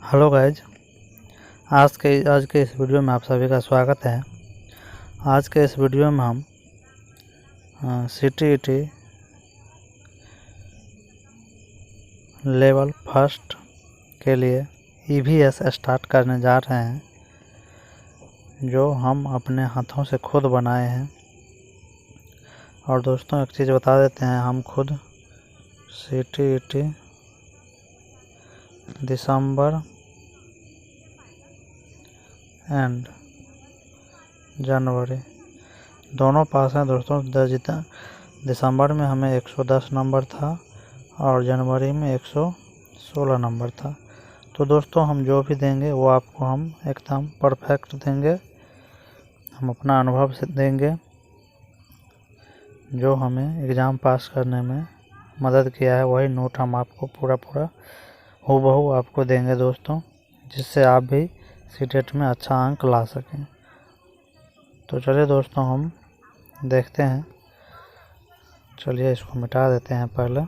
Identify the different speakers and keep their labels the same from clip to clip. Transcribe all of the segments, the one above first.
Speaker 1: Hello guys, आज के इस वीडियो में आप सभी का स्वागत है। आज के इस वीडियो में हम CTET लेवल फर्स्ट के लिए EVS स्टार्ट करने जा रहे हैं, जो हम अपने हाथों से खुद बनाए हैं। और दोस्तों एक चीज़ बता देते हैं, हम खुद CTET दिसंबर एंड जनवरी दोनों पास हैं दोस्तों। दिसंबर में हमें 110 नंबर था और जनवरी में 116 नंबर था। तो दोस्तों हम जो भी देंगे वो आपको हम एकदम परफेक्ट देंगे। हम अपना अनुभव से देंगे, जो हमें एग्ज़ाम पास करने में मदद किया है वही नोट हम आपको पूरा हूबहू आपको देंगे दोस्तों, जिससे आप भी CTET में अच्छा अंक ला सकें। तो चलिए दोस्तों हम देखते हैं। चलिए इसको मिटा देते हैं पहले,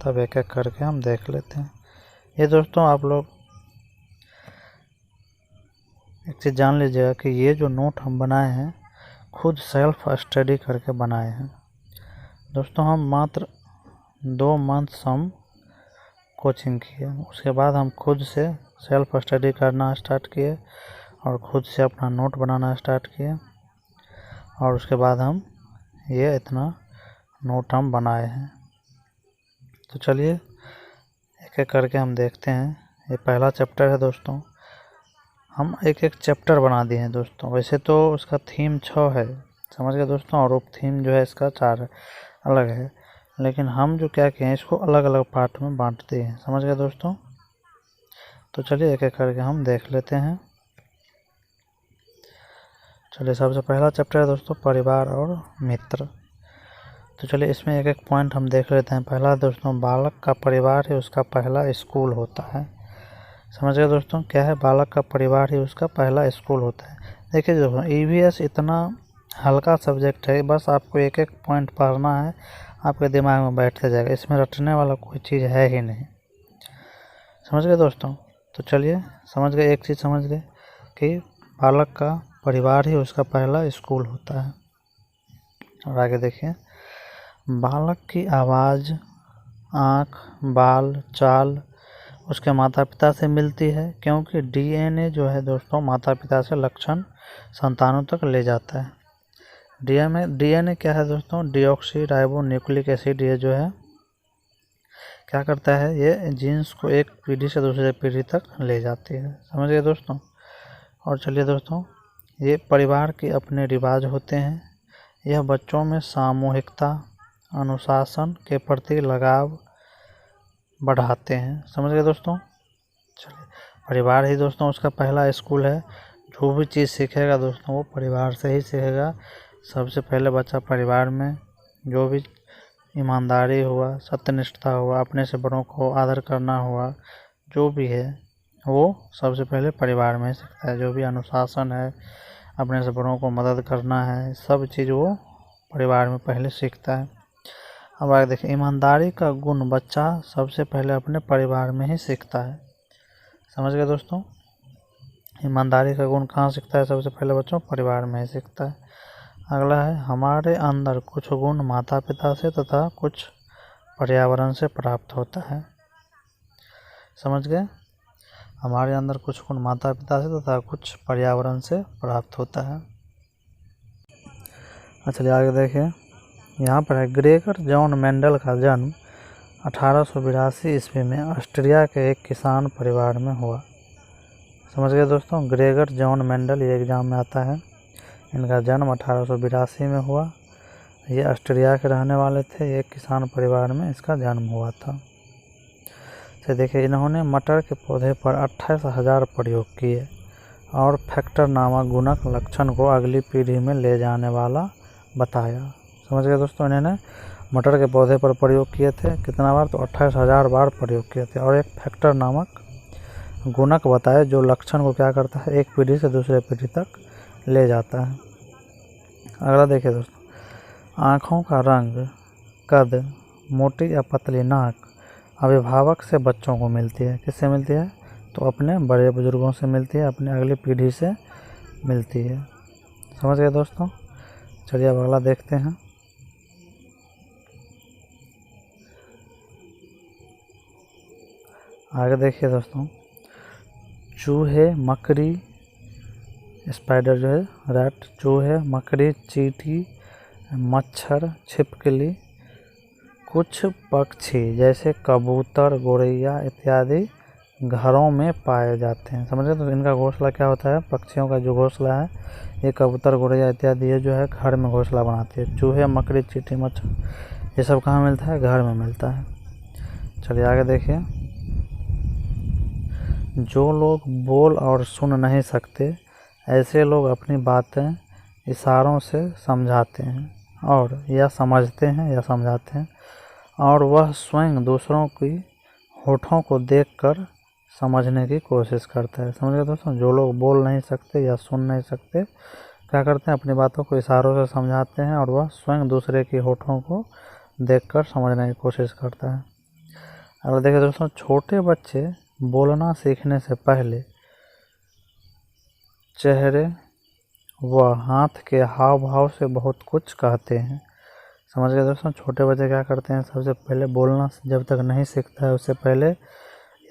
Speaker 1: तब एक एक करके हम देख लेते हैं। ये दोस्तों आप लोग एक चीज़ जान लीजिएगा कि ये जो नोट हम बनाए हैं खुद सेल्फ स्टडी करके बनाए हैं दोस्तों। हम मात्र 2 मंथ्स हम कोचिंग किए, उसके बाद हम खुद से सेल्फ स्टडी करना स्टार्ट किए और ख़ुद से अपना नोट बनाना स्टार्ट किए। और उसके बाद हम ये इतना नोट हम बनाए हैं। तो चलिए एक एक करके हम देखते हैं। ये पहला चैप्टर है दोस्तों। हम एक एक चैप्टर बना दिए हैं दोस्तों। वैसे तो उसका थीम 6 है, समझ गए दोस्तों, और उप थीम जो है इसका 4 है, अलग है। लेकिन हम जो क्या किए हैं, इसको अलग अलग पार्ट में बांट दिए हैं, समझ गए दोस्तों। तो चलिए एक एक करके हम देख लेते हैं। चलिए सबसे पहला चैप्टर है दोस्तों परिवार और मित्र। तो चलिए इसमें एक एक पॉइंट हम देख लेते हैं। पहला दोस्तों, बालक का परिवार ही उसका पहला स्कूल होता है। समझ गए दोस्तों, क्या है? बालक का परिवार ही उसका पहला स्कूल होता है। देखिए दोस्तों, EVS इतना हल्का सब्जेक्ट है, बस आपको एक एक पॉइंट पढ़ना है, आपके दिमाग में बैठते जाएगा। इसमें रटने वाला कोई चीज़ है ही नहीं, समझ गए दोस्तों। तो चलिए समझ गए, एक चीज़ समझ गए कि बालक का परिवार ही उसका पहला स्कूल होता है। और आगे देखिए, बालक की आवाज़, आँख, बाल, चाल उसके माता पिता से मिलती है, क्योंकि DNA जो है दोस्तों माता पिता से लक्षण संतानों तक ले जाता है। DNA क्या है दोस्तों? Deoxy ribo nucleic acid. ये जो है क्या करता है, ये जीन्स को एक पीढ़ी से दूसरे पीढ़ी तक ले जाती है, समझ गए दोस्तों। और चलिए दोस्तों, ये परिवार के अपने रिवाज होते हैं। यह बच्चों में सामूहिकता, अनुशासन के प्रति लगाव बढ़ाते हैं, समझ गए दोस्तों। चलिए, परिवार ही दोस्तों उसका पहला स्कूल है। जो भी चीज़ सीखेगा दोस्तों वो परिवार से ही सीखेगा। सबसे पहले बच्चा परिवार में जो भी ईमानदारी हुआ, सत्यनिष्ठा हुआ, अपने से बड़ों को आदर करना हुआ, जो भी है वो सबसे पहले परिवार में सीखता है। जो भी अनुशासन है, अपने से बड़ों को मदद करना है, सब चीज़ वो परिवार में पहले सीखता है। अब आगे देखिए, ईमानदारी का गुण बच्चा सबसे पहले अपने परिवार में ही सीखता है, समझ गए दोस्तों। ईमानदारी का गुण कहाँ सीखता है? सबसे पहले बच्चों परिवार में ही सीखता है। अगला है, हमारे अंदर कुछ गुण माता पिता से तथा कुछ पर्यावरण से प्राप्त होता है, समझ गए। हमारे अंदर कुछ गुण माता पिता से तथा कुछ पर्यावरण से प्राप्त होता है। चलिए आगे देखिए, यहाँ पर है, ग्रेगर जॉन मेंडल का जन्म 1882 ईस्वी में ऑस्ट्रिया के एक किसान परिवार में हुआ, समझ गए दोस्तों। ग्रेगर जॉन मेंडल, ये एग्ज़ाम में आता है। इनका जन्म 1882 में हुआ। ये ऑस्ट्रिया के रहने वाले थे। एक किसान परिवार में इसका जन्म हुआ था। तो देखिए, इन्होंने मटर के पौधे पर 28,000 प्रयोग किए और फैक्टर नामक गुणक लक्षण को अगली पीढ़ी में ले जाने वाला बताया, समझ गए दोस्तों। इन्होंने मटर के पौधे पर प्रयोग किए थे, कितना बार? तो 28,000 बार प्रयोग किए थे। और एक फैक्टर नामक गुणक बताया जो लक्षण को क्या करता है, एक पीढ़ी से दूसरे पीढ़ी तक ले जाता है। अगला देखिए दोस्तों, आँखों का रंग, कद, मोटी या पतली नाक अभिभावक से बच्चों को मिलती है। किससे मिलती है? तो तो अपने बड़े बुजुर्गों से मिलती है, अपनी अगली पीढ़ी से मिलती है। समझ गए दोस्तों। चलिए अब अगला देखते हैं। आगे देखिए दोस्तों, चूहे, मकड़ी, स्पाइडर जो है रैट, चूहे, मकड़ी, चींटी, मच्छर, छिपकली, कुछ पक्षी जैसे कबूतर, गौरैया इत्यादि घरों में पाए जाते हैं। समझ गए। तो इनका घोंसला क्या होता है, पक्षियों का जो घोंसला है ये कबूतर, गौरैया इत्यादि ये जो है घर में घोंसला बनाती है। चूहे, मकड़ी, चींटी, मच्छर ये सब कहाँ मिलता है, घर में मिलता है। चलिए आगे देखिए, जो लोग बोल और सुन नहीं सकते ऐसे लोग अपनी बातें इशारों से समझाते हैं और या समझते हैं और वह स्वयं दूसरों की होठों को देखकर समझने की कोशिश करता है। समझ गए दोस्तों। जो लोग बोल नहीं सकते या सुन नहीं सकते क्या करते हैं, अपनी बातों को इशारों से समझाते हैं और वह स्वयं दूसरे की होठों को देखकर समझने की कोशिश करता है। अब देखिए दोस्तों, छोटे बच्चे बोलना सीखने से पहले चेहरे व हाथ के हाव भाव से बहुत कुछ कहते हैं। समझ गए दोस्तों। छोटे बच्चे क्या करते हैं, सबसे पहले बोलना जब तक नहीं सीखता है उससे पहले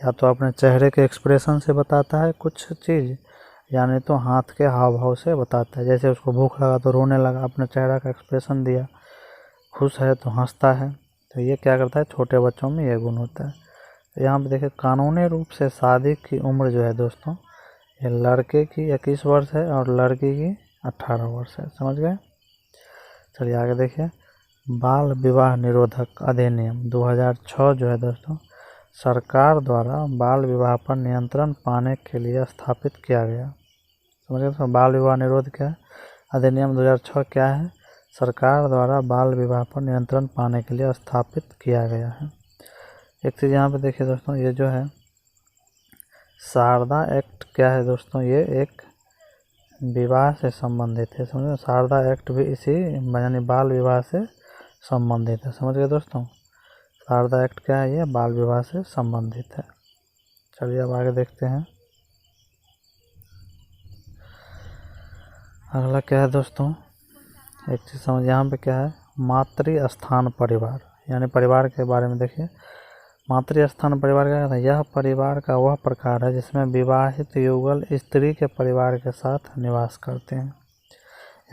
Speaker 1: या तो अपने चेहरे के एक्सप्रेशन से बताता है कुछ चीज़, यानी तो हाथ के हाव भाव से बताता है। जैसे उसको भूख लगा तो रोने लगा, अपने चेहरा का एक्सप्रेशन दिया, खुश है तो हंसता है। तो ये क्या करता है, छोटे बच्चों में ये गुण होता है। तो यहाँ पे देखिए, कानूनी रूप से शादी की उम्र जो है दोस्तों, ये लड़के की 21 वर्ष है और लड़की की 18 वर्ष है। समझ गए। चलिए आगे देखिए, बाल विवाह निरोधक अधिनियम 2006 जो है दोस्तों, सरकार द्वारा बाल विवाह पर नियंत्रण पाने के लिए स्थापित किया गया। समझ गए दोस्तों। बाल विवाह निरोध क्या है, अधिनियम 2006 क्या है, सरकार द्वारा बाल विवाह पर नियंत्रण पाने के लिए स्थापित किया गया है। एक चीज़ यहाँ पे देखिए दोस्तों, ये जो है शारदा एक्ट क्या है दोस्तों, ये एक विवाह से संबंधित है। समझ गए। शारदा एक्ट भी इसी यानी बाल विवाह से संबंधित है। समझ गए दोस्तों। शारदा एक्ट क्या है, ये बाल विवाह से संबंधित है। चलिए अब आगे देखते हैं। अगला क्या है दोस्तों, एक चीज़ समझ, यहाँ पे क्या है, मातृ स्थान परिवार, यानी परिवार के बारे में देखिए। मातृ स्थान परिवार क्या कहता है, यह परिवार का वह प्रकार है जिसमें विवाहित युगल स्त्री के परिवार के साथ निवास करते हैं।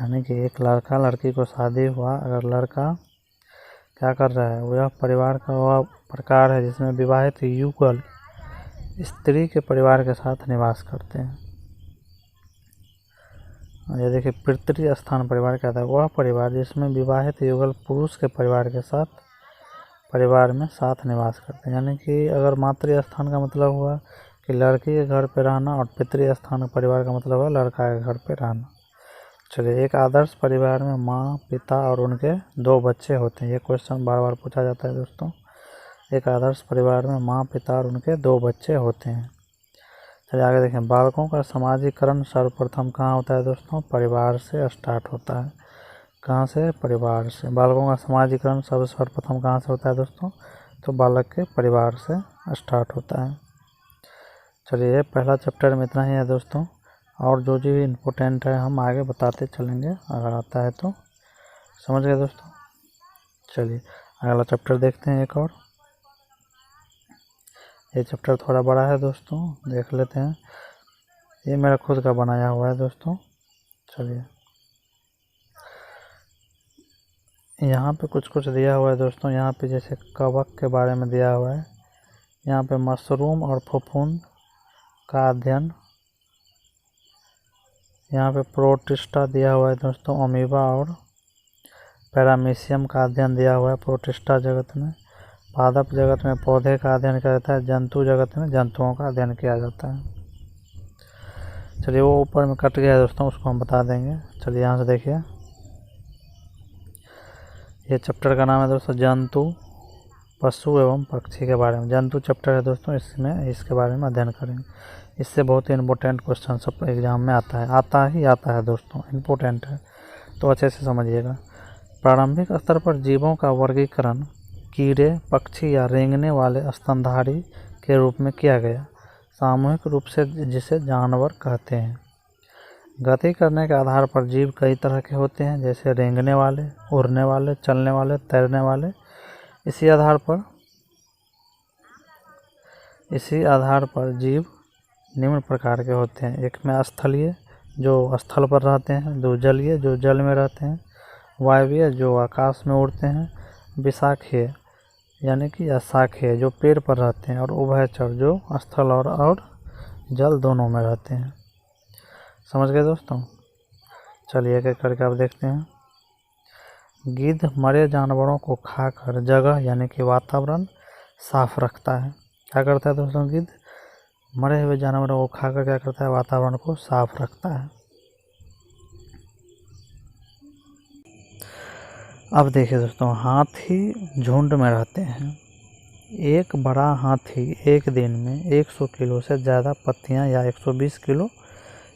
Speaker 1: यानी कि एक लड़का लड़की को शादी हुआ, अगर लड़का क्या कर रहा है, वह परिवार का वह प्रकार है जिसमें विवाहित युगल स्त्री के परिवार के साथ निवास करते हैं। ये देखिए, पितृ स्थान परिवार कहता है वह परिवार जिसमें विवाहित युगल पुरुष के परिवार के साथ परिवार में साथ निवास करते हैं। यानी कि अगर मातृ स्थान का मतलब हुआ कि लड़की के घर पे रहना और पितृ स्थान परिवार का मतलब है लड़का के घर पे रहना। चलिए, एक आदर्श परिवार में माँ, पिता और उनके 2 बच्चे होते हैं। ये क्वेश्चन बार बार पूछा जाता है दोस्तों। एक आदर्श परिवार में माँ, पिता और उनके 2 बच्चे होते हैं। चलिए आगे देखें, बालकों का समाजीकरण सर्वप्रथम कहाँ होता है दोस्तों, परिवार से स्टार्ट होता है। कहाँ से, परिवार से। बालकों का समाजीकरण सर्वप्रथम कहाँ से होता है दोस्तों, तो बालक के परिवार से स्टार्ट होता है। चलिए, पहला चैप्टर में इतना ही है दोस्तों, और जो भी इम्पोर्टेंट है हम आगे बताते चलेंगे अगर आता है तो। समझ गए दोस्तों। चलिए अगला चैप्टर देखते हैं एक और। ये चैप्टर थोड़ा बड़ा है दोस्तों, देख लेते हैं। ये मेरा खुद का बनाया हुआ है दोस्तों। चलिए, यहाँ पे कुछ कुछ दिया हुआ है दोस्तों। यहाँ पे जैसे कवक के बारे में दिया हुआ है, यहाँ पे मशरूम और फफूंद का अध्ययन, यहाँ पे प्रोटिस्टा दिया हुआ है दोस्तों, अमीबा और पैरामीशियम का अध्ययन दिया हुआ है प्रोटिस्टा जगत में। पादप जगत में पौधे का अध्ययन किया जाता है, जंतु जगत में जंतुओं का अध्ययन किया जाता है। चलिए, वो ऊपर में कट गया है दोस्तों, उसको हम बता देंगे। चलिए यहाँ से देखिए, ये चैप्टर का नाम है दोस्तों जंतु, पशु एवं पक्षी के बारे में। जंतु चैप्टर है दोस्तों, इसमें इसके बारे में अध्ययन करेंगे। इससे बहुत ही इम्पोर्टेंट क्वेश्चन सब एग्जाम में आता है दोस्तों, इम्पोर्टेंट है तो अच्छे से समझिएगा। प्रारंभिक स्तर पर जीवों का वर्गीकरण कीड़े, पक्षी या रेंगने वाले स्तनधारी के रूप में किया गया। सामूहिक रूप से जिसे जानवर कहते हैं। गति करने के आधार पर जीव कई तरह के होते हैं, जैसे रेंगने वाले, उड़ने वाले, चलने वाले, तैरने वाले। इसी आधार पर जीव निम्न प्रकार के होते हैं। एक में स्थलीय, जो स्थल पर रहते हैं। दो जलीय, जो जल में रहते हैं। वायवीय, जो आकाश में उड़ते हैं। विशाखीय यानी कि शाखीय, जो पेड़ पर रहते हैं। और उभयचर, जो स्थल और जल दोनों में रहते हैं। समझ गए दोस्तों? चलिए एक एक करके आप देखते हैं। गिद्ध मरे जानवरों को खाकर जगह यानी कि वातावरण साफ रखता है। क्या करता है दोस्तों? गिद्ध मरे हुए जानवरों को खाकर क्या करता है? वातावरण को साफ रखता है। अब देखिए दोस्तों, हाथी झुंड में रहते हैं। एक बड़ा हाथी एक दिन में 100 किलो से ज़्यादा पत्तियां या 120 किलो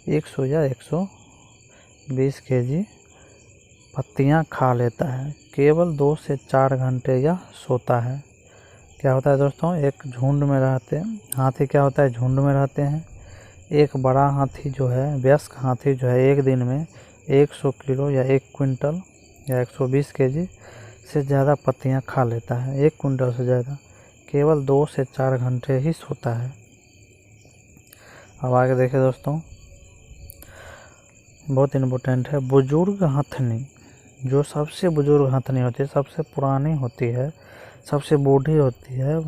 Speaker 1: 100 या 120 केजी पत्तियां खा लेता है। केवल 2 से 4 घंटे यह सोता है। क्या होता है दोस्तों? एक झुंड में रहते हैं हाथी। क्या होता है? झुंड में रहते हैं। एक बड़ा हाथी जो है, वयस्क हाथी जो है, एक दिन में 100 किलो या 1 क्विंटल या 120 केजी से ज़्यादा पत्तियां खा लेता है। 1 क्विंटल से ज़्यादा। केवल 2 से 4 घंटे ही सोता है। अब आगे देखिए दोस्तों, बहुत इम्पोर्टेंट है। बुजुर्ग हथनी, जो सबसे बुजुर्ग हथनी होती है, सबसे पुरानी होती है, सबसे बूढ़ी होती है,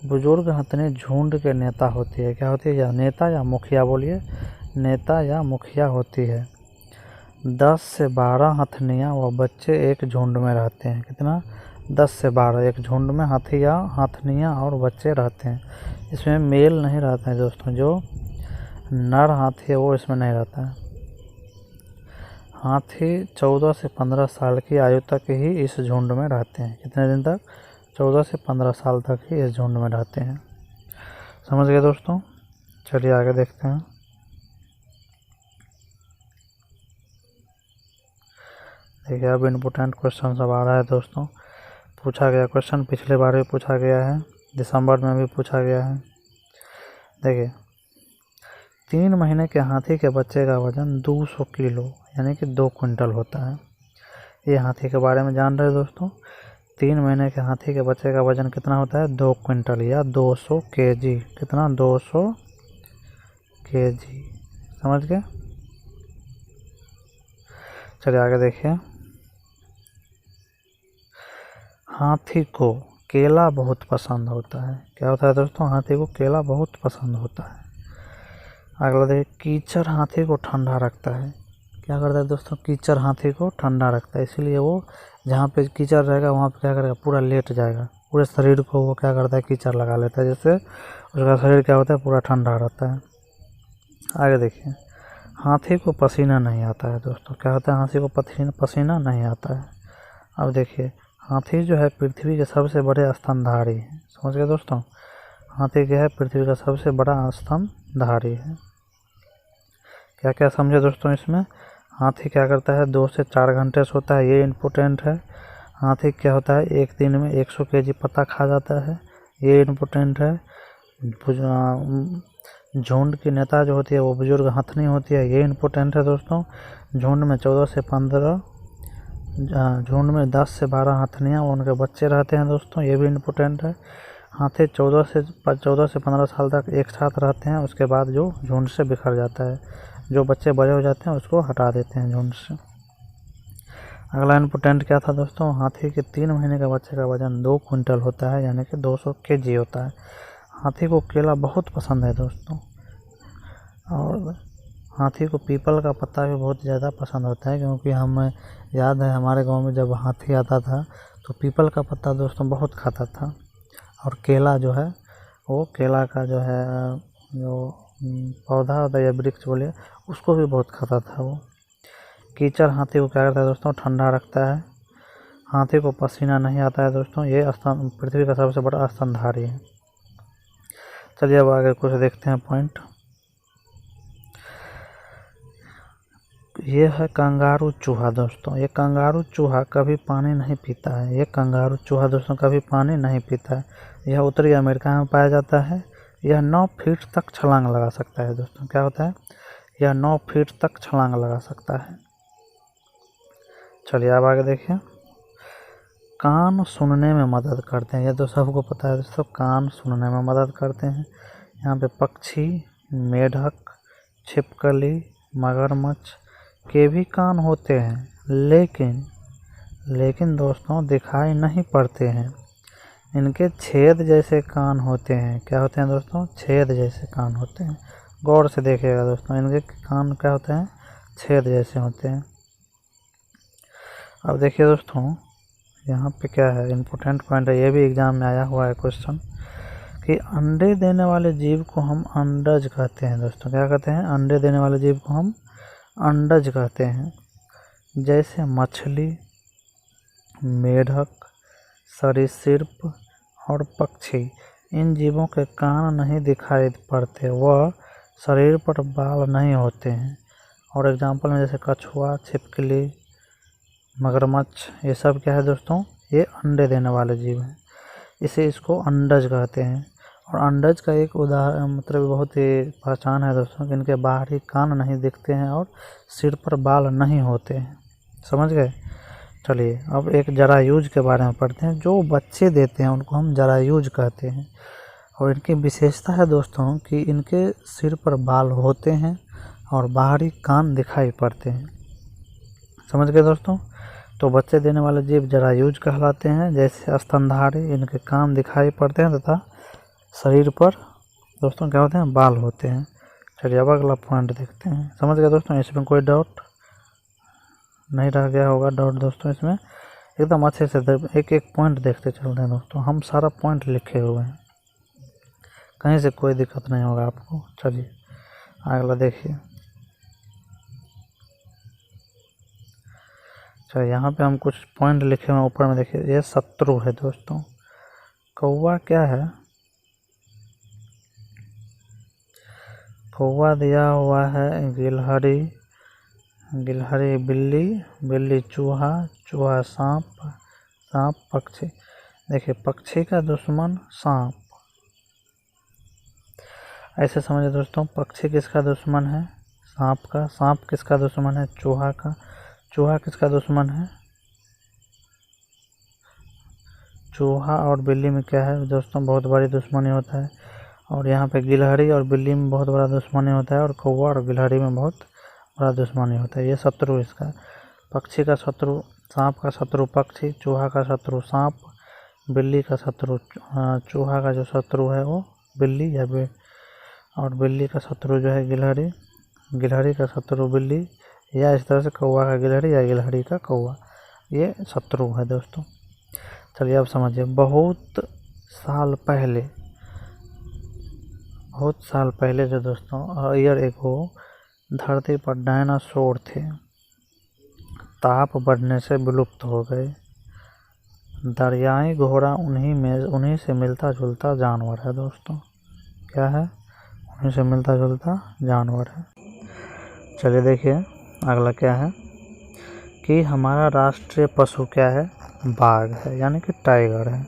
Speaker 1: बुजुर्ग हथनी झुंड के नेता होती है। क्या होती है? या नेता या मुखिया, बोलिए, नेता या मुखिया होती है। 10 से 12 हथनियाँ व बच्चे एक झुंड में रहते हैं। कितना? 10 से 12 एक झुंड में हथनियाँ और बच्चे रहते हैं। इसमें मेल नहीं रहता है दोस्तों। जो नर हाथी है वो इसमें नहीं रहता है। हाथी 14 से 15 साल की आयु तक ही इस झुंड में रहते हैं। कितने दिन तक? 14 से 15 साल तक ही इस झुंड में रहते हैं। समझ गए दोस्तों? चलिए आगे देखते हैं। देखिए अब इम्पोर्टेंट क्वेश्चन सब आ रहा है दोस्तों। पूछा गया क्वेश्चन पिछले बार भी पूछा गया है, दिसंबर में भी पूछा गया है। देखिए, 3 महीने के हाथी के बच्चे का वजन 200 किलो यानी कि 2 क्विंटल होता है। ये हाथी के बारे में जान रहे दोस्तों। 3 महीने के हाथी के बच्चे का वजन कितना होता है? 2 क्विंटल या 200 केजी। कितना? 200 केजी। समझ गए? चलिए आगे देखिए। हाथी को केला बहुत पसंद होता है। क्या होता है दोस्तों? हाथी को केला बहुत पसंद होता है। अगला देखिए, कीचड़ हाथी को ठंडा रखता है। क्या करता है दोस्तों? कीचड़ हाथी को ठंडा रखता है, इसीलिए वो जहाँ पे कीचड़ रहेगा वहाँ पे क्या करेगा? पूरा लेट जाएगा। पूरे शरीर को वो क्या करता है? कीचड़ लगा लेता है, जिससे उसका शरीर क्या होता है? पूरा ठंडा रहता है। आगे देखिए, हाथी को पसीना नहीं आता है दोस्तों। क्या होता है? हाथी को पसीना नहीं आता है। अब देखिए, हाथी जो है पृथ्वी के सबसे बड़े स्तनधारी है। समझ गए दोस्तों? हाथी क्या है? पृथ्वी का सबसे बड़ा स्तनधारी है। क्या क्या समझे दोस्तों इसमें? हाथी क्या करता है? 2 से 4 घंटे सोता है, ये इम्पोर्टेंट है। हाथी क्या होता है? एक दिन में 100 केजी पत्ता खा जाता है, ये इम्पोर्टेंट है। झुंड की नेता जो होती है वो बुजुर्ग हथनी होती है, ये इम्पोर्टेंट है दोस्तों। झुंड में 10 से 12 हथनियाँ और उनके बच्चे रहते हैं दोस्तों, ये भी इम्पोर्टेंट है। हाथी 14 से 15 साल तक एक साथ रहते हैं, उसके बाद जो झुंड से बिखर जाता है, जो बच्चे बड़े हो जाते हैं उसको हटा देते हैं झुंड से। अगला इम्पोर्टेंट क्या था दोस्तों? हाथी के 3 महीने का बच्चे का वजन 2 क्विंटल होता है, यानी कि 200 केजी होता है। हाथी को केला बहुत पसंद है दोस्तों, और हाथी को पीपल का पत्ता भी बहुत ज़्यादा पसंद होता है, क्योंकि हमें याद है हमारे गांव में जब हाथी आता था तो पीपल का पत्ता दोस्तों बहुत खाता था। और केला जो है वो केला का जो है जो पौधा होता है या वृक्ष बोलिए, उसको भी बहुत खाता था वो। कीचड़ हाथी को क्या करता है दोस्तों? ठंडा रखता है। हाथी को पसीना नहीं आता है दोस्तों, ये पृथ्वी का सबसे बड़ा स्तनधारी है। चलिए अब आगे कुछ देखते हैं पॉइंट। ये है कंगारू चूहा दोस्तों। ये कंगारू चूहा कभी पानी नहीं पीता है। ये कंगारू चूहा दोस्तों कभी पानी नहीं पीता है। यह उत्तरी अमेरिका में पाया जाता है। यह 9 फीट तक छलांग लगा सकता है दोस्तों। क्या होता है? यह 9 फीट तक छलांग लगा सकता है। चलिए अब आगे देखिए। कान सुनने में मदद करते हैं, ये तो सबको पता है दोस्तों, कान सुनने में मदद करते हैं। यहाँ पे पक्षी, मेढक, छिपकली, मगरमच्छ के भी कान होते हैं, लेकिन दोस्तों दिखाई नहीं पड़ते हैं। इनके छेद जैसे कान होते हैं। क्या होते हैं दोस्तों? छेद जैसे कान होते हैं। गौर से देखिएगा दोस्तों, इनके कान क्या होते हैं? छेद जैसे होते हैं। अब देखिए दोस्तों, यहाँ पे क्या है, इम्पोर्टेंट पॉइंट है, ये भी एग्जाम में आया हुआ है क्वेश्चन, कि अंडे देने वाले जीव को हम अंडज कहते हैं दोस्तों। क्या कहते हैं? अंडे देने वाले जीव को हम अंडज कहते हैं। जैसे मछली, मेढक, सरीसृप और पक्षी। इन जीवों के कान नहीं दिखाई पड़ते, वह शरीर पर बाल नहीं होते हैं। और एग्जाम्पल में जैसे कछुआ, छिपकली, मगरमच्छ, ये सब क्या है दोस्तों? ये अंडे देने वाले जीव हैं, इसको अंडज कहते हैं। और अंडज का एक उदाहरण मतलब बहुत ही पहचान है दोस्तों कि इनके बाहरी कान नहीं दिखते हैं और सिर पर बाल नहीं होते हैं। समझ गए? चलिए अब एक जरायूज के बारे में पढ़ते हैं। जो बच्चे देते हैं उनको हम जरायूज कहते हैं। और इनकी विशेषता है दोस्तों कि इनके सिर पर बाल होते हैं और बाहरी कान दिखाई पड़ते हैं। समझ गए दोस्तों? तो बच्चे देने वाले जीव जरायूज कहलाते हैं। जैसे स्तनधारी, इनके कान दिखाई पड़ते हैं तथा शरीर पर दोस्तों क्या होते हैं? बाल होते हैं। चलिए अब अगला पॉइंट देखते हैं। समझ गए दोस्तों? इसमें कोई डाउट नहीं रह गया होगा डाउट दोस्तों? इसमें एकदम अच्छे से एक एक पॉइंट देखते चल रहे हैं दोस्तों। हम सारा पॉइंट लिखे हुए हैं, कहीं से कोई दिक्कत नहीं होगा आपको। चलिए अगला देखिए। अच्छा, यहाँ पे हम कुछ पॉइंट लिखे हुए ऊपर में देखिए। ये शत्रु है दोस्तों। कौवा क्या है? कौवा दिया हुआ है गिलहरी, गिलहरी बिल्ली, बिल्ली चूहा, चूहा सांप, सांप पक्षी। देखिए पक्षी का दुश्मन सांप। ऐसे समझिए दोस्तों, पक्षी किसका दुश्मन है? सांप का। सांप किसका दुश्मन है? चूहा का। चूहा किसका दुश्मन है? चूहा और बिल्ली में क्या है दोस्तों? बहुत बड़ी दुश्मनी होता है। और यहाँ पे गिलहरी और बिल्ली में बहुत बड़ा दुश्मनी होता है, और कौवा और गिलहरी में बहुत बड़ा दुश्मनी होता है। ये शत्रु इसका। पक्षी का शत्रु सांप का शत्रु पक्षी, चूहा का शत्रु सांप, बिल्ली का शत्रु चूहा का जो शत्रु है वो बिल्ली और बिल्ली का शत्रु जो है गिलहरी, गिलहरी का शत्रु बिल्ली, या इस तरह से कौवा का गिलहरी या गिलहरी का कौवा, ये शत्रु है दोस्तों। चलिए अब समझिए। बहुत साल पहले जो दोस्तों ईयर एगो धरती पर डायनासोर थे। ताप बढ़ने से विलुप्त हो गए। दरियाई घोड़ा उन्हीं से मिलता जुलता जानवर है दोस्तों। क्या है? उन्हीं से मिलता जुलता जानवर है। चलिए देखिए अगला क्या है, कि हमारा राष्ट्रीय पशु क्या है? बाघ है, यानी कि टाइगर है।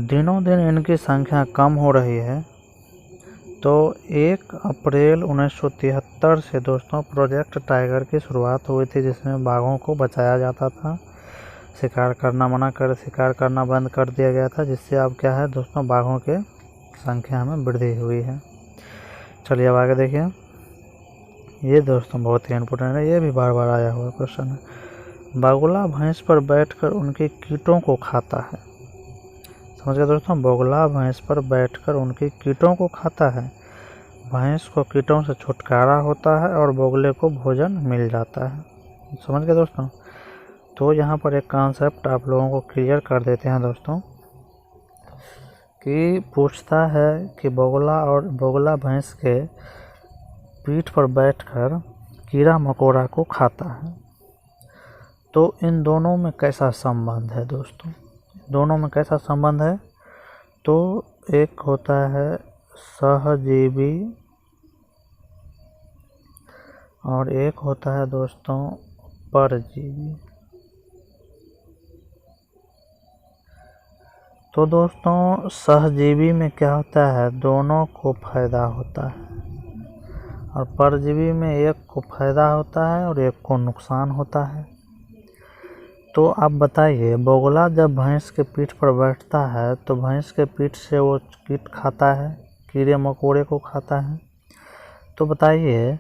Speaker 1: दिनों दिन इनकी संख्या कम हो रही है। तो 1 अप्रैल 1973 से दोस्तों प्रोजेक्ट टाइगर की शुरुआत हुई थी, जिसमें बाघों को बचाया जाता था। शिकार करना बंद कर दिया गया था, जिससे अब क्या है दोस्तों, बाघों के संख्या में वृद्धि हुई है। चलिए अब आगे देखिए। ये दोस्तों बहुत ही इम्पोर्टेंट है, ये भी बार बार आया हुआ क्वेश्चन है। बगुला भैंस पर बैठकर उनके कीटों को खाता है। समझ गए दोस्तों? बगुला भैंस पर बैठकर उनके कीटों को खाता है। भैंस को कीटों से छुटकारा होता है और बगुले को भोजन मिल जाता है। समझ गए दोस्तों? तो यहाँ पर एक कॉन्सेप्ट आप लोगों को क्लियर कर देते हैं दोस्तों, कि पूछता है कि बगुला भैंस के पीठ पर बैठकर कीड़ा मकोड़ा को खाता है। तो इन दोनों में कैसा संबंध है दोस्तों? दोनों में कैसा संबंध है? तो एक होता है सहजीवी और एक होता है दोस्तों परजीवी। तो दोस्तों सहजीवी में क्या होता है, दोनों को फायदा होता है, और परजीवी में एक को फायदा होता है और एक को नुकसान होता है। तो आप बताइए, बोगला जब भैंस के पीठ पर बैठता है तो भैंस के पीठ से वो कीट खाता है, कीड़े मकोड़े को खाता है। तो बताइए,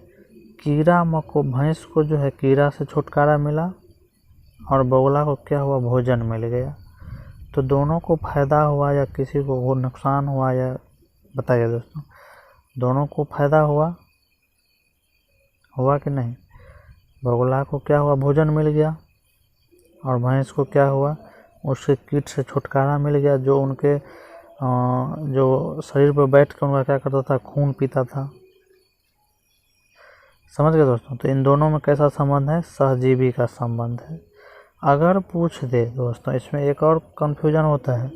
Speaker 1: भैंस को जो है कीड़ा से छुटकारा मिला और बोगला को क्या हुआ, भोजन मिल गया। तो दोनों को फायदा हुआ या किसी को वो नुकसान हुआ, या बताइए दोस्तों, दोनों को फायदा हुआ कि नहीं। बोगला को क्या हुआ, भोजन मिल गया, और भैंस को क्या हुआ, उसके कीट से छुटकारा मिल गया, जो उनके जो शरीर पर बैठ कर उनका क्या करता था, खून पीता था। समझ गए दोस्तों। तो इन दोनों में कैसा संबंध है, सहजीवी का संबंध है। अगर पूछ दे दोस्तों, इसमें एक और कंफ्यूजन होता है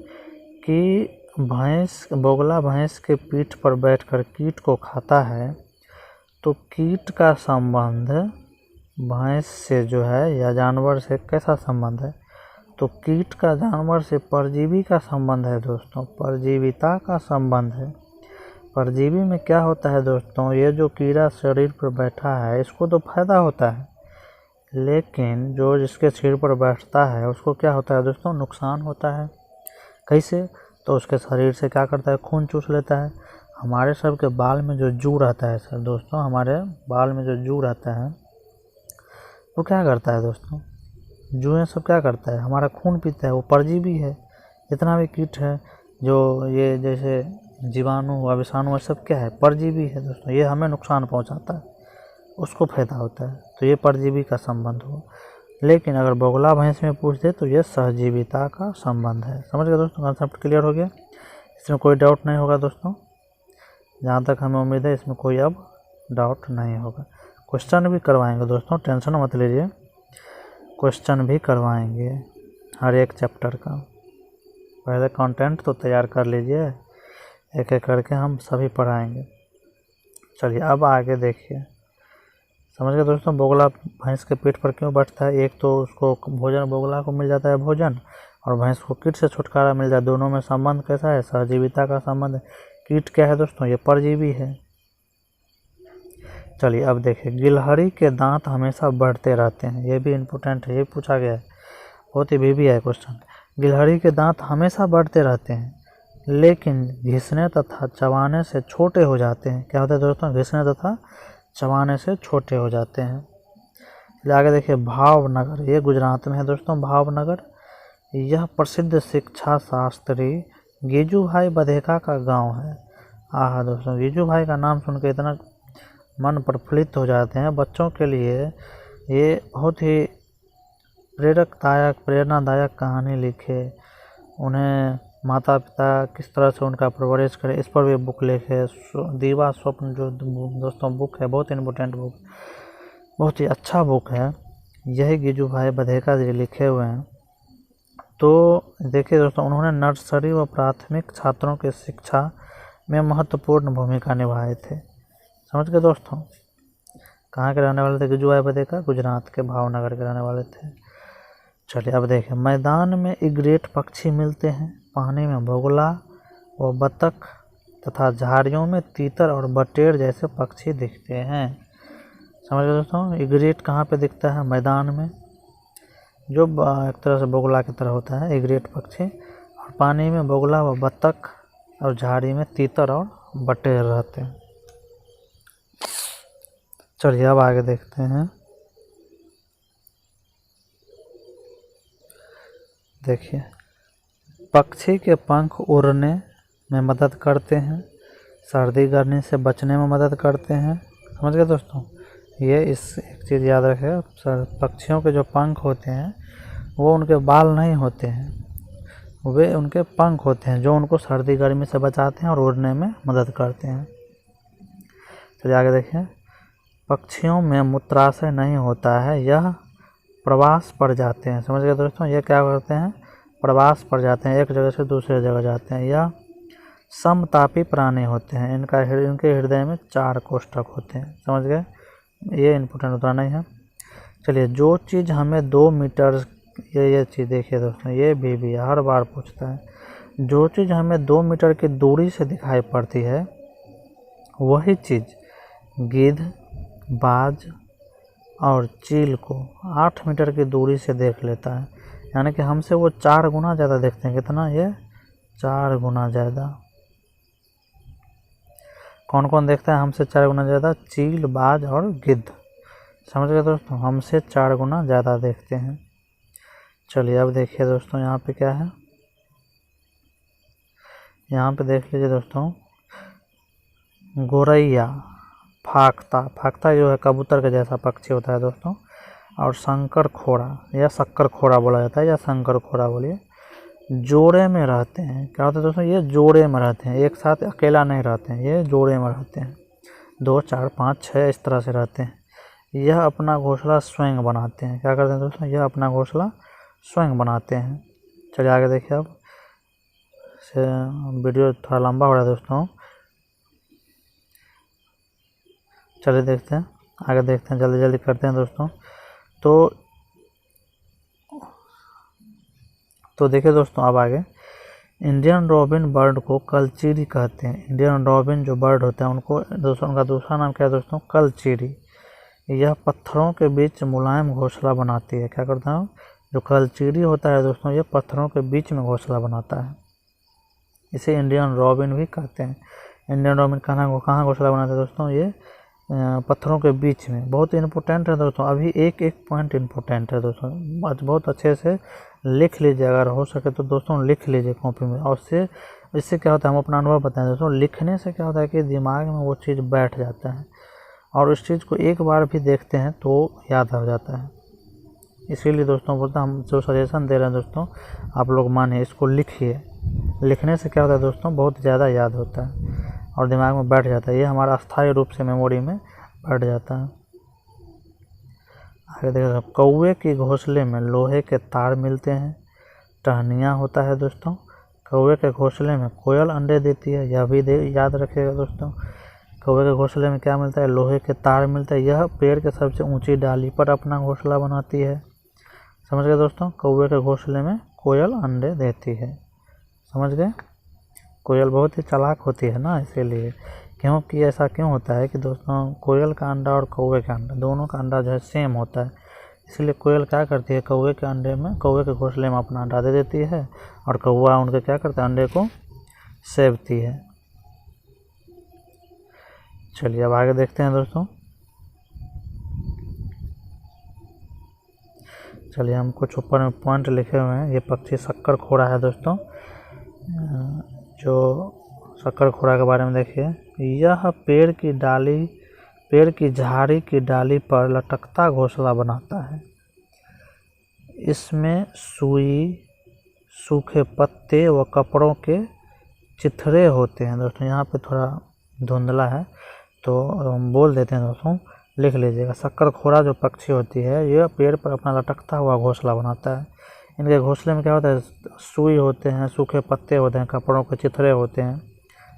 Speaker 1: कि बोगला भैंस के पीठ पर बैठकर कीट को खाता है, तो कीट का संबंध भैंस से जो है या जानवर से कैसा संबंध है, तो कीट का जानवर से परजीवी का संबंध है दोस्तों, परजीविता का संबंध है। परजीवी में क्या होता है दोस्तों, ये जो कीड़ा शरीर पर बैठा है इसको तो फायदा होता है, लेकिन जो जिसके शरीर पर बैठता है उसको क्या होता है दोस्तों, नुकसान होता है। कैसे, तो उसके शरीर से क्या करता है, खून चूस लेता है। हमारे सब के बाल में जो जू रहता है सर दोस्तों, हमारे बाल में जो जू रहता है वो क्या करता है दोस्तों, जुएं सब क्या करता है, हमारा खून पीता है, वो परजीवी है। जितना भी कीट है, जो ये जैसे जीवाणु हुआ, विषाणु हुआ, सब क्या है, परजीवी है दोस्तों। ये हमें नुकसान पहुंचाता है, उसको फायदा होता है, तो ये परजीवी का संबंध हो। लेकिन अगर बोगला भैंस में पूछ दे तो ये सहजीविता का संबंध है। समझ गए दोस्तों, कॉन्सेप्ट क्लियर हो गया, इसमें कोई डाउट नहीं होगा दोस्तों। जहाँ तक हमें उम्मीद है इसमें कोई अब डाउट नहीं होगा। क्वेश्चन भी करवाएंगे दोस्तों, टेंशन मत लीजिए, क्वेश्चन भी करवाएंगे हर एक चैप्टर का। पहले कंटेंट तो तैयार कर लीजिए, एक एक करके हम सभी पढ़ाएंगे। चलिए अब आगे देखिए। समझ गए दोस्तों, बोगला भैंस के पीठ पर क्यों बैठता है, एक तो उसको भोजन, बोगला को मिल जाता है भोजन, और भैंस को कीट से छुटकारा मिल जाए। दोनों में संबंध कैसा है, सहजीविता का संबंध है। कीट क्या है दोस्तों, ये परजीवी है। चलिए अब देखिए, गिलहरी के दांत हमेशा बढ़ते रहते हैं, ये भी इम्पोर्टेंट है, ये पूछा गया है, बहुत ही भी है क्वेश्चन। गिलहरी के दांत हमेशा बढ़ते रहते हैं, लेकिन घिसने तथा चबाने से छोटे हो जाते हैं। क्या होता है दोस्तों, घिसने तथा चबाने से छोटे हो जाते हैं। चलिए आगे देखिए, भावनगर, ये गुजरात में है दोस्तों, भावनगर। यह प्रसिद्ध शिक्षा शास्त्री गीजूभाई बधेका का गांव है। आहा दोस्तों, गीजूभाई का नाम सुनकर इतना मन प्रफुल्लित हो जाते हैं। बच्चों के लिए ये बहुत ही प्रेरणादायक कहानी लिखे, उन्हें माता पिता किस तरह से उनका परवरिश करे, इस पर भी बुक लिखे। दीवा स्वप्न जो दोस्तों बुक है, बहुत इम्पोर्टेंट बुक, बहुत ही अच्छा बुक है, यही गीजूभाई बधेका जी लिखे हुए हैं। तो देखिए दोस्तों, उन्होंने नर्सरी व प्राथमिक छात्रों की शिक्षा में महत्वपूर्ण भूमिका निभाए थे। समझ गए दोस्तों, कहाँ के रहने वाले थे गीजूभाई बधेका, गुजरात के भावनगर के रहने वाले थे। चलिए अब देखें, मैदान में इग्रेट पक्षी मिलते हैं, पानी में बोगला व बतख तथा झाड़ियों में तीतर और बटेर जैसे पक्षी दिखते हैं। समझ गए दोस्तों, इग्रेट कहाँ पे दिखता है, मैदान में, जो एक तरह से बोगला की तरह होता है इग्रेट पक्षी, और पानी में बोगला व बतख और झाड़ी में तीतर और बटेर रहते हैं। चलिए अब आगे देखते हैं। देखिए, पक्षी के पंख उड़ने में मदद करते हैं, सर्दी गर्मी से बचने में मदद करते हैं। समझ गए दोस्तों, ये इस एक चीज़ याद रखें, पक्षियों के जो पंख होते हैं वो उनके बाल नहीं होते हैं, वे उनके पंख होते हैं जो उनको सर्दी गर्मी से बचाते हैं और उड़ने में मदद करते हैं। चलिए आगे देखें, पक्षियों में मूत्राशय नहीं होता है, यह प्रवास पर जाते हैं। समझ गए दोस्तों, ये क्या करते हैं, प्रवास पर जाते हैं, एक जगह से दूसरे जगह जाते हैं। यह समतापी प्राणी होते हैं, इनके हृदय में 4 कोष्ठक होते हैं। समझ गए, ये इम्पोर्टेंट उतना नहीं है। चलिए, जो चीज़ हमें 2 मीटर, ये चीज़ देखिए दोस्तों, ये भी हर बार पूछता है, जो चीज़ हमें 2 मीटर की दूरी से दिखाई पड़ती है वही चीज़ गिद्ध, बाज और चील को 8 मीटर की दूरी से देख लेता है। यानी कि हमसे वो 4 गुना ज़्यादा देखते हैं। कितना? ये 4 गुना ज़्यादा। कौन कौन देखता है हमसे 4 गुना ज़्यादा? चील, बाज और गिद्ध। समझ गए दोस्तों? हमसे 4 गुना ज़्यादा देखते हैं। चलिए अब देखिए दोस्तों यहाँ पे क्या है। यहाँ पे देख लीजिए दोस्तों, गोरैया, फाख्ता जो है कबूतर के जैसा पक्षी होता है दोस्तों, और शंकर खोड़ा या शक्कर खोड़ा बोला जाता है, या शंकर खोड़ा बोलिए, जोड़े में रहते हैं। क्या होता है दोस्तों? ये जोड़े में रहते हैं, एक साथ अकेला नहीं रहते हैं, ये जोड़े में रहते हैं। 2, 4, 5, 6 इस तरह से रहते हैं। यह अपना घोंसला स्वयं बनाते हैं। क्या करते हैं दोस्तों? यह अपना घोंसला स्वयं बनाते हैं। चलिए आगे देखिए। अब से वीडियो थोड़ा लंबा हो रहा है दोस्तों, चलिए देखते हैं, आगे देखते हैं, जल्दी जल्दी करते हैं दोस्तों। तो देखिए दोस्तों अब आगे, इंडियन रॉबिन बर्ड को कलचीरी कहते हैं। इंडियन रॉबिन जो बर्ड होता है उनको दोस्तों, उनका दूसरा नाम क्या है दोस्तों? कलचीरी। यह पत्थरों के बीच मुलायम घोंसला बनाती है। क्या करता है? जो कलचीरी होता है दोस्तों, ये पत्थरों के बीच में घोंसला बनाता है। इसे इंडियन रॉबिन भी कहते हैं। इंडियन रॉबिन कहाँ घोंसला बनाता है दोस्तों? ये पत्थरों के बीच में। बहुत इम्पोर्टेंट है दोस्तों, अभी एक एक पॉइंट इम्पोर्टेंट है दोस्तों, बहुत अच्छे से लिख लीजिए। अगर हो सके तो दोस्तों लिख लीजिए कॉपी में। और इससे क्या होता है, हम अपना अनुभव बताएं दोस्तों, लिखने से क्या होता है कि दिमाग में वो चीज़ बैठ जाता है, और उस चीज़ को एक बार भी देखते हैं तो याद हो जाता है। इसीलिए दोस्तों बोलते हैं, हम जो सजेशन दे रहे हैं दोस्तों, आप लोग मानिए, इसको लिखिए। लिखने से क्या होता है दोस्तों? बहुत ज़्यादा याद होता है और दिमाग में बैठ जाता है। ये हमारा अस्थायी रूप से मेमोरी में बैठ जाता है। आगे देखिए, कौवे के घोंसले में लोहे के तार मिलते हैं। टहनियाँ होता है दोस्तों। कौवे के घोंसले में कोयल अंडे देती है, यह भी याद रखिएगा दोस्तों। कौवे के घोंसले में क्या मिलता है? लोहे के तार मिलता है। यह पेड़ के सबसे ऊंची डाली पर अपना घोंसला बनाती है। समझ गए दोस्तों? कौवे के घोंसले में कोयल अंडे देती है। समझ गए? कोयल बहुत ही चालाक होती है ना, इसीलिए। क्योंकि ऐसा क्यों होता है कि दोस्तों, कोयल का अंडा और कौवे का अंडा, दोनों का अंडा जो है सेम होता है। इसलिए कोयल क्या करती है? कौवे के अंडे में, कौवे के घोंसले में अपना अंडा दे देती है, और कौवा उनके क्या करता है? अंडे को सेवती है। चलिए अब आगे देखते हैं दोस्तों। चलिए, हम कुछ ऊपर में पॉइंट लिखे हुए हैं। ये पक्षी शक्कर खोड़ा है दोस्तों। जो शक्कर खोड़ा के बारे में देखिए, यह पेड़ की झाड़ी की डाली पर लटकता घोंसला बनाता है। इसमें सुई, सूखे पत्ते व कपड़ों के चिथड़े होते हैं दोस्तों। यहाँ पे थोड़ा धुंधला है तो हम बोल देते हैं दोस्तों, लिख लीजिएगा। शक्कर खोड़ा जो पक्षी होती है, यह पेड़ पर अपना लटकता हुआ घोंसला बनाता है। इनके घोंसले में क्या होता है? सुई होते हैं, सूखे पत्ते होते हैं, कपड़ों के चिथड़े होते हैं।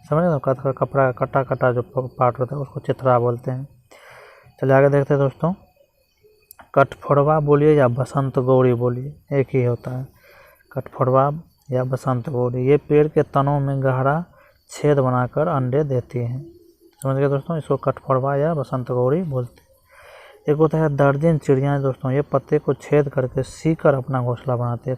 Speaker 1: समझ रहे? कपड़ा कटा जो पार्ट होता है उसको चिथड़ा बोलते हैं। चलिए आगे देखते हैं दोस्तों। कठफोड़वा बोलिए या बसंत गौरी बोलिए, एक ही होता है। कठफोड़वा या बसंत गौरी, ये पेड़ के तनों में गहरा छेद बनाकर अंडे देती हैं। समझ गए दोस्तों? इसको कठफोड़वा या बसंत गौरी बोलते हैं। एक होता है दर्जन चिड़िया दोस्तों, ये पत्ते को छेद करके सीकर अपना घोंसला बनाती है।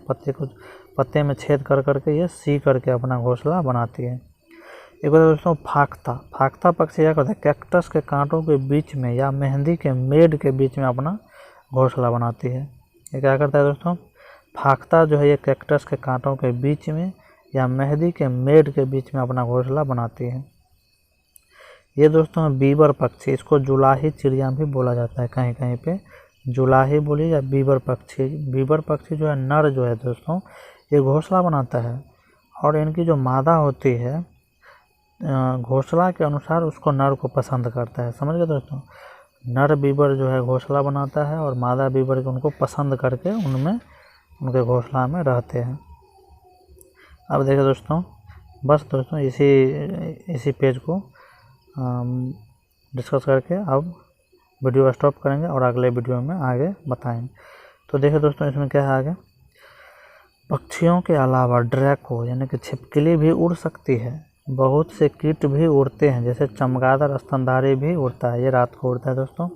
Speaker 1: पत्ते में छेद कर करके ये सी करके अपना घोंसला बनाती है। एक होता है दोस्तों फाख्ता पक्षी क्या करता है? कैक्टस के कांटों के बीच में या मेहंदी के मेड के बीच में अपना घोंसला बनाती है। ये क्या करता है दोस्तों? फाख्ता जो है ये कैक्टस के कांटों के बीच में या मेहंदी के मेड के बीच में अपना घोंसला बनाती है। ये दोस्तों बीबर पक्षी, इसको जुलाही चिड़िया भी बोला जाता है कहीं कहीं पे। जुलाही बोलिए या बीबर पक्षी। बीबर पक्षी जो है नर जो है दोस्तों, ये घोंसला बनाता है, और इनकी जो मादा होती है घोंसला के अनुसार उसको नर को पसंद करता है। समझ गए दोस्तों? नर बीबर जो है घोंसला बनाता है, और मादा बीबर को उनको पसंद करके उनके घोंसला में रहते हैं। अब देखिए दोस्तों, बस दोस्तों इसी पेज को डिस्कस करके अब वीडियो स्टॉप करेंगे और अगले वीडियो में आगे बताएंगे। तो देखिए दोस्तों, इसमें क्या है आगे, पक्षियों के अलावा ड्रैको यानी कि छिपकली भी उड़ सकती है। बहुत से कीट भी उड़ते हैं, जैसे चमगादड़ स्तनधारी भी उड़ता है, ये रात को उड़ता है दोस्तों।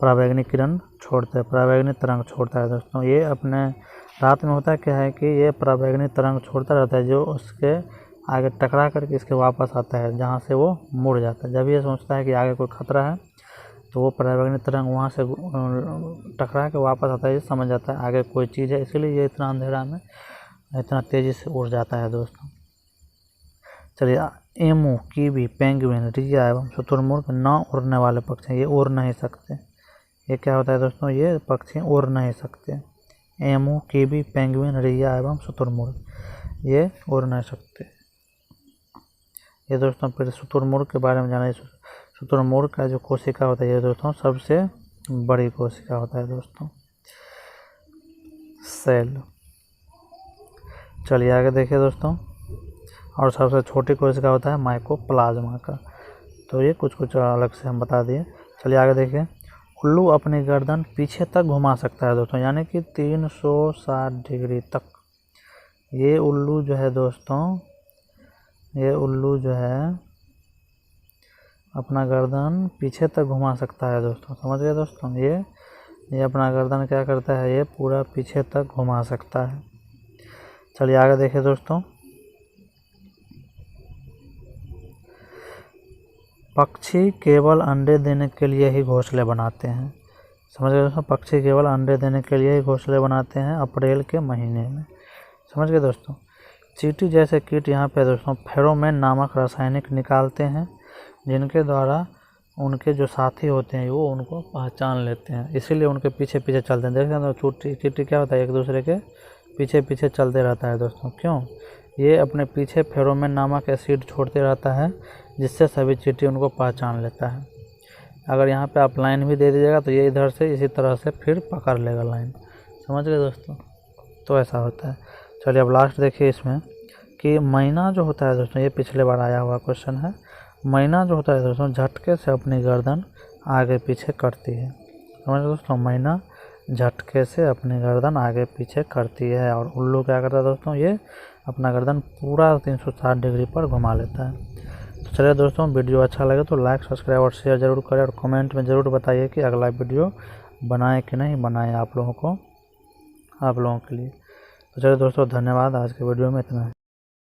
Speaker 1: पराबैंगनी किरण छोड़ता है, पराबैंगनी तरंग छोड़ता है दोस्तों। ये अपने रात में होता क्या है कि ये पराबैंगनी तरंग छोड़ता रहता है, जो उसके आगे टकरा करके इसके वापस आता है, जहाँ से वो मुड़ जाता है। जब ये सोचता है कि आगे कोई खतरा है तो वो पराबैंगनी तरंग वहाँ से टकरा के वापस आता है, ये समझ जाता है आगे कोई चीज़ है, इसीलिए ये इतना अंधेरा में इतना तेज़ी से उड़ जाता है दोस्तों। चलिए, एमू, कीवी, पेंगुइन, रिया एवं शुतुरमुर्ग न उड़ने वाले पक्षी, ये उड़ नहीं सकते। ये क्या होता है दोस्तों, ये पक्षी उड़ नहीं सकते। एमू, कीवी, पेंगुइन, रिया एवं शुतुरमुर्ग ये उड़ नहीं सकते। ये दोस्तों फिर शुतुरमुर्ग के बारे में जाना। शुतुरमुर्ग का जो कोशिका होता है ये दोस्तों सबसे बड़ी कोशिका होता है दोस्तों, सेल। चलिए आगे देखिए दोस्तों, और सबसे छोटी कोशिका होता है माइकोप्लाज्मा का। तो ये कुछ अलग से हम बता दिए। चलिए आगे देखिए, उल्लू अपनी गर्दन पीछे तक घुमा सकता है दोस्तों, यानी कि 360 डिग्री तक। ये उल्लू जो है दोस्तों, ये उल्लू जो है अपना गर्दन पीछे तक घुमा सकता है दोस्तों, समझ गए दोस्तों। ये अपना गर्दन क्या करता है, ये पूरा पीछे तक घुमा सकता है। चलिए आगे देखिए दोस्तों, पक्षी केवल अंडे देने के लिए ही घोंसले बनाते हैं। समझ गए दोस्तों, पक्षी केवल अंडे देने के लिए ही घोंसले बनाते हैं अप्रैल के महीने में। समझ गए दोस्तों। चींटी जैसे कीट यहाँ पे दोस्तों फेरोमोन नामक रासायनिक निकालते हैं, जिनके द्वारा उनके जो साथी होते हैं वो उनको पहचान लेते हैं, इसीलिए उनके पीछे पीछे चलते हैं। देखते हैं तो चींटी क्या होता है, एक दूसरे के पीछे पीछे चलते रहता है दोस्तों। क्यों? ये अपने पीछे फेरोमोन नामक एसिड छोड़ते रहता है, जिससे सभी चींटी उनको पहचान लेता है। अगर यहाँ पे आप लाइन भी दे दीजिएगा तो ये इधर से इसी तरह से फिर पकड़ लेगा लाइन। समझ गए दोस्तों, तो ऐसा होता है। चलिए अब लास्ट देखिए इसमें कि मैना जो होता है दोस्तों, ये पिछले बार आया हुआ क्वेश्चन है। मैना जो होता है दोस्तों झटके से अपनी गर्दन आगे पीछे करती है। समझ गए दोस्तों, मैना झटके से अपनी गर्दन आगे पीछे करती है। और उल्लू क्या करता है दोस्तों, ये अपना गर्दन पूरा 360 डिग्री पर घुमा लेता है। तो चलिए दोस्तों, वीडियो अच्छा लगे तो लाइक, सब्सक्राइब और शेयर ज़रूर करें, और कमेंट में ज़रूर बताइए कि अगला वीडियो बनाए कि नहीं बनाए आप लोगों के लिए। तो चलिए दोस्तों, धन्यवाद। आज के वीडियो में इतना है।